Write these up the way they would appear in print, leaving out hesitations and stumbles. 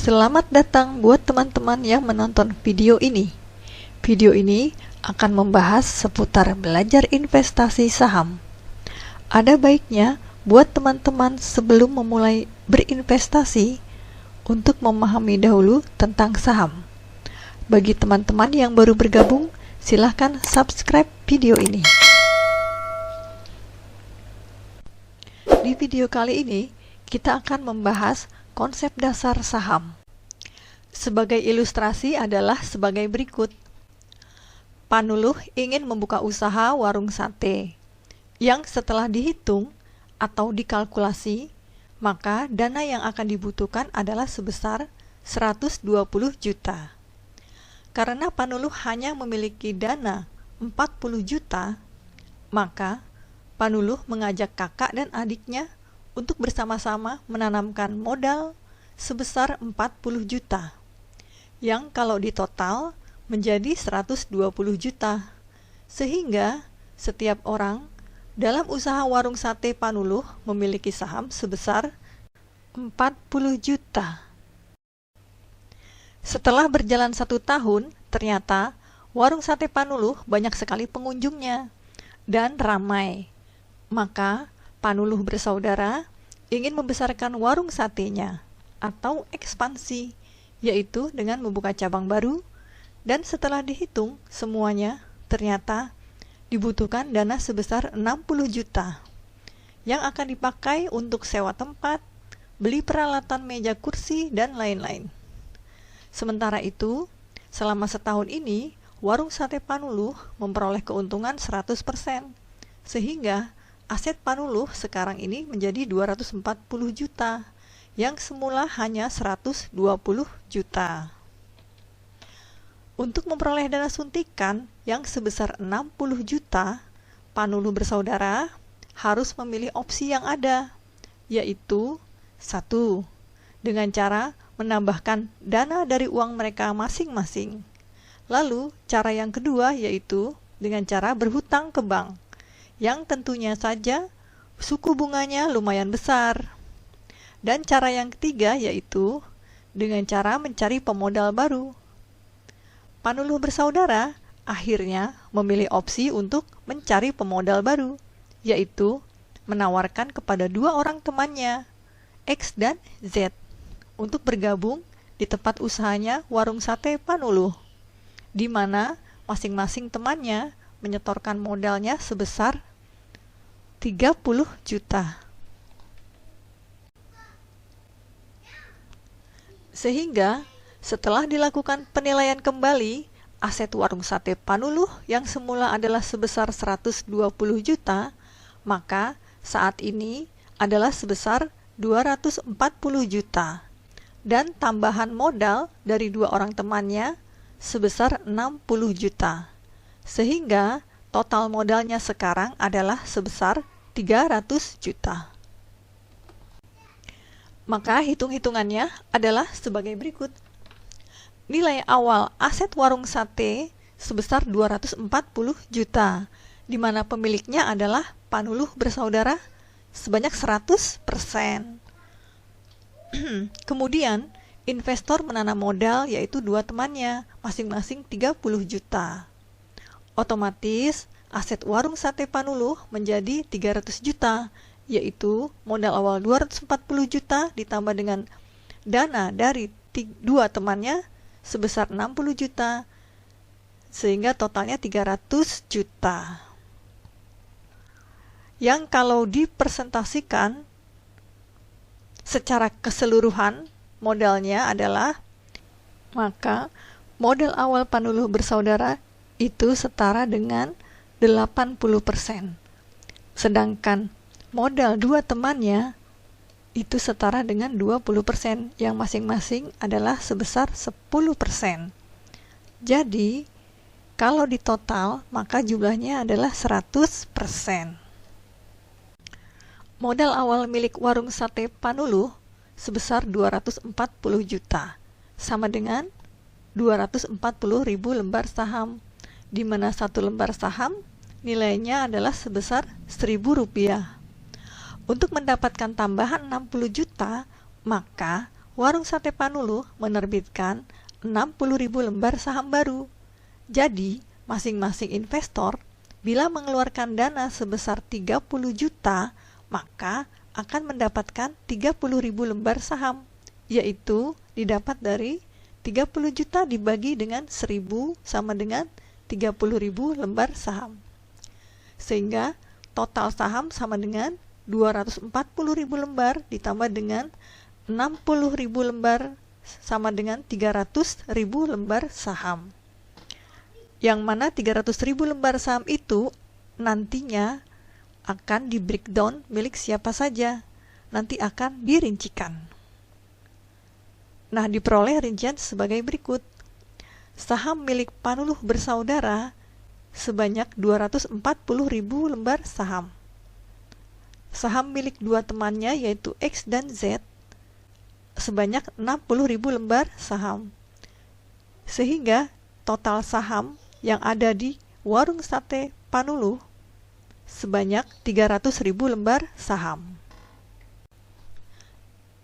Selamat datang buat teman-teman yang menonton video ini. Video ini akan membahas seputar belajar investasi saham. Ada baiknya buat teman-teman sebelum memulai berinvestasi untuk memahami dahulu tentang saham. Bagi teman-teman yang baru bergabung, silahkan subscribe video ini. Di video kali ini, kita akan membahas konsep dasar saham. Sebagai ilustrasi adalah sebagai berikut. Panuluh ingin membuka usaha warung sate, yang setelah dihitung atau dikalkulasi, maka dana yang akan dibutuhkan adalah sebesar 120 juta. Karena Panuluh hanya memiliki dana 40 juta, maka Panuluh mengajak kakak dan adiknya untuk bersama-sama menanamkan modal sebesar 40 juta, yang kalau ditotal menjadi 120 juta, sehingga setiap orang dalam usaha warung sate Panuluh memiliki saham sebesar 40 juta. Setelah berjalan 1 tahun, ternyata warung sate Panuluh banyak sekali pengunjungnya dan ramai. Maka Panuluh bersaudara ingin membesarkan warung satenya atau ekspansi, yaitu dengan membuka cabang baru, dan setelah dihitung semuanya ternyata dibutuhkan dana sebesar 60 juta yang akan dipakai untuk sewa tempat, beli peralatan meja kursi, dan lain-lain. Sementara itu, selama setahun ini warung sate Panuluh memperoleh keuntungan 100%, sehingga aset Panuluh sekarang ini menjadi 240 juta, yang semula hanya 120 juta. Untuk memperoleh dana suntikan yang sebesar 60 juta, Panuluh bersaudara harus memilih opsi yang ada, yaitu 1. Dengan cara menambahkan dana dari uang mereka masing-masing. Lalu, cara yang kedua yaitu dengan cara berhutang ke bank, yang tentunya saja suku bunganya lumayan besar. Dan cara yang ketiga yaitu dengan cara mencari pemodal baru. Panuluh bersaudara akhirnya memilih opsi untuk mencari pemodal baru, yaitu menawarkan kepada 2 orang temannya, X dan Z, untuk bergabung di tempat usahanya warung sate Panuluh, di mana masing-masing temannya menyetorkan modalnya sebesar 30 juta. Sehingga setelah dilakukan penilaian kembali, aset warung sate Panuluh yang semula adalah sebesar 120 juta, maka saat ini adalah sebesar 240 juta. Dan tambahan modal dari 2 orang temannya sebesar 60 juta. Sehingga total modalnya sekarang adalah sebesar 300 juta. Maka hitung-hitungannya adalah sebagai berikut. Nilai awal aset warung sate sebesar 240 juta, di mana pemiliknya adalah Panuluh bersaudara sebanyak 100%. Kemudian, investor menanam modal yaitu 2 temannya, masing-masing 30 juta. Otomatis, aset warung sate Panuluh menjadi 300 juta, yaitu modal awal 240 juta ditambah dengan dana dari 2 temannya sebesar 60 juta, sehingga totalnya 300 juta. Yang kalau dipresentasikan secara keseluruhan modalnya adalah, maka modal awal Panuluh bersaudara itu setara dengan 80%. Sedangkan modal 2 temannya itu setara dengan 20%, yang masing-masing adalah sebesar 10%. Jadi, kalau ditotal, maka jumlahnya adalah 100%. Modal awal milik warung sate Panuluh sebesar 240 juta, sama dengan 240.000 lembar saham, di mana 1 lembar saham nilainya adalah sebesar Rp1.000. Untuk mendapatkan tambahan 60 juta, maka Warung Sate Panuluh menerbitkan 60.000 lembar saham baru. Jadi, masing-masing investor bila mengeluarkan dana sebesar 30 juta, maka akan mendapatkan 30.000 lembar saham, yaitu didapat dari 30 juta dibagi dengan 1.000 sama dengan 30.000 lembar saham. Sehingga total saham sama dengan 240.000 lembar ditambah dengan 60.000 lembar sama dengan 300.000 lembar saham. Yang mana 300.000 lembar saham itu nantinya akan di breakdown milik siapa saja. Nanti akan dirincikan. Nah, diperoleh rincian sebagai berikut. Saham milik Panuluh bersaudara sebanyak 240.000 lembar saham. Saham milik dua temannya yaitu X dan Z sebanyak 60.000 lembar saham. Sehingga total saham yang ada di Warung Sate Panuluh sebanyak 300.000 lembar saham.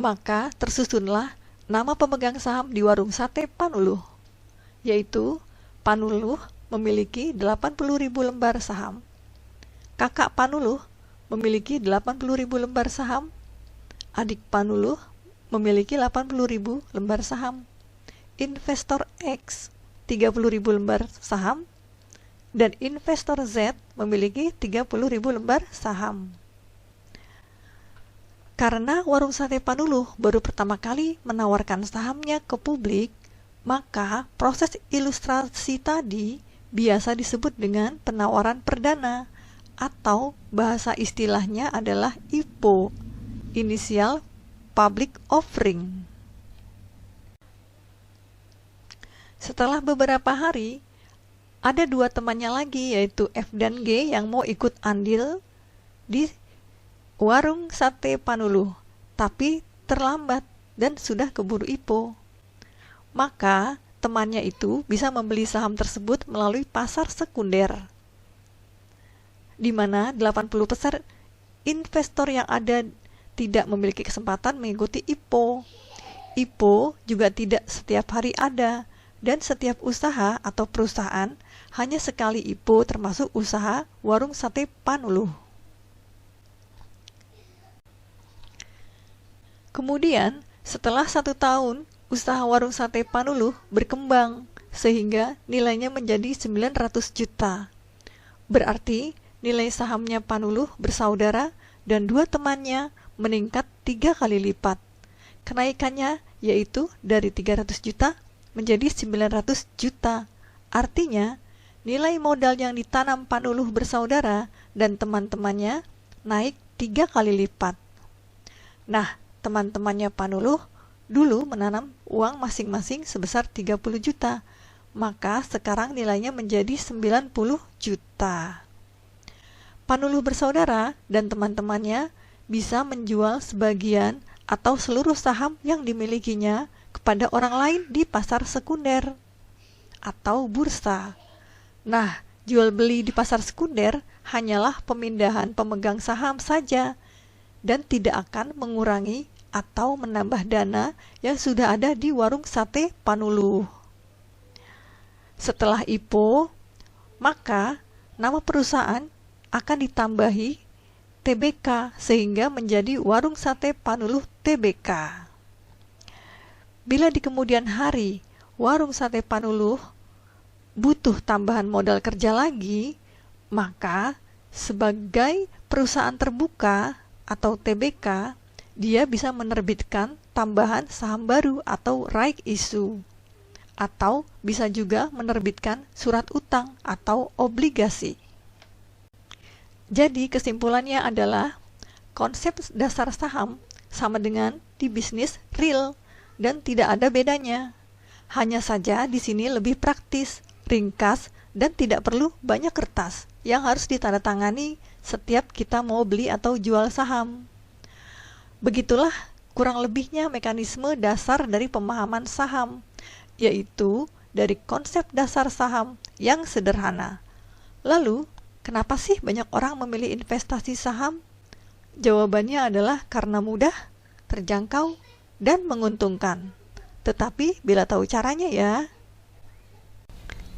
Maka tersusunlah nama pemegang saham di Warung Sate Panuluh, yaitu Panuluh memiliki 80.000 lembar saham. Kakak Panuluh memiliki 80.000 lembar saham. Adik Panuluh memiliki 80.000 lembar saham. Investor X 30.000 lembar saham. Dan investor Z memiliki 30.000 lembar saham. Karena Warung Sate Panuluh baru pertama kali menawarkan sahamnya ke publik, maka proses ilustrasi tadi biasa disebut dengan penawaran perdana, atau bahasa istilahnya adalah IPO, Initial Public Offering. Setelah beberapa hari, ada dua temannya lagi yaitu F dan G yang mau ikut andil di Warung Sate Panuluh, tapi terlambat dan sudah keburu IPO. Maka temannya itu bisa membeli saham tersebut melalui pasar sekunder, di mana 80% investor yang ada tidak memiliki kesempatan mengikuti IPO. IPO juga tidak setiap hari ada, dan setiap usaha atau perusahaan hanya sekali IPO, termasuk usaha Warung Sate Panuluh. Kemudian, setelah 1 tahun, usaha Warung Sate Panuluh berkembang sehingga nilainya menjadi 900 juta. Berarti nilai sahamnya Panuluh bersaudara dan dua temannya meningkat 3 kali lipat. Kenaikannya yaitu dari 300 juta menjadi 900 juta. Artinya, nilai modal yang ditanam Panuluh bersaudara dan teman-temannya naik 3 kali lipat. Nah, teman-temannya Panuluh dulu menanam uang masing-masing sebesar 30 juta. Maka sekarang nilainya menjadi 90 juta. Panuluh bersaudara dan teman-temannya bisa menjual sebagian atau seluruh saham yang dimilikinya kepada orang lain di pasar sekunder atau bursa. Nah, jual beli di pasar sekunder hanyalah pemindahan pemegang saham saja dan tidak akan mengurangi atau menambah dana yang sudah ada di Warung Sate Panuluh. Setelah IPO, maka nama perusahaan akan ditambahi TBK sehingga menjadi Warung Sate Panuluh TBK. Bila di kemudian hari Warung Sate Panuluh butuh tambahan modal kerja lagi, maka sebagai perusahaan terbuka atau TBK, dia bisa menerbitkan tambahan saham baru atau right issue, atau bisa juga menerbitkan surat utang atau obligasi. Jadi kesimpulannya adalah konsep dasar saham sama dengan di bisnis real dan tidak ada bedanya. Hanya saja di sini lebih praktis, ringkas, dan tidak perlu banyak kertas yang harus ditandatangani setiap kita mau beli atau jual saham. Begitulah kurang lebihnya mekanisme dasar dari pemahaman saham, yaitu dari konsep dasar saham yang sederhana. Lalu, kenapa sih banyak orang memilih investasi saham? Jawabannya adalah karena mudah, terjangkau, dan menguntungkan. Tetapi bila tahu caranya ya.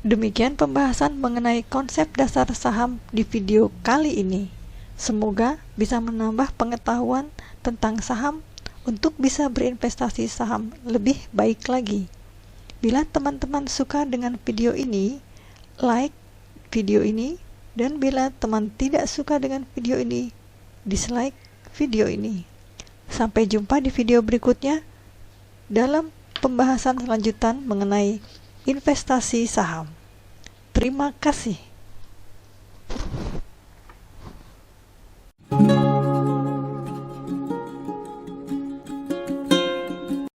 Demikian pembahasan mengenai konsep dasar saham di video kali ini. Semoga bisa menambah pengetahuan tentang saham untuk bisa berinvestasi saham lebih baik lagi. Bila teman-teman suka dengan video ini, like video ini, dan bila teman tidak suka dengan video ini, dislike video ini. Sampai jumpa di video berikutnya dalam pembahasan lanjutan mengenai investasi saham. Terima kasih.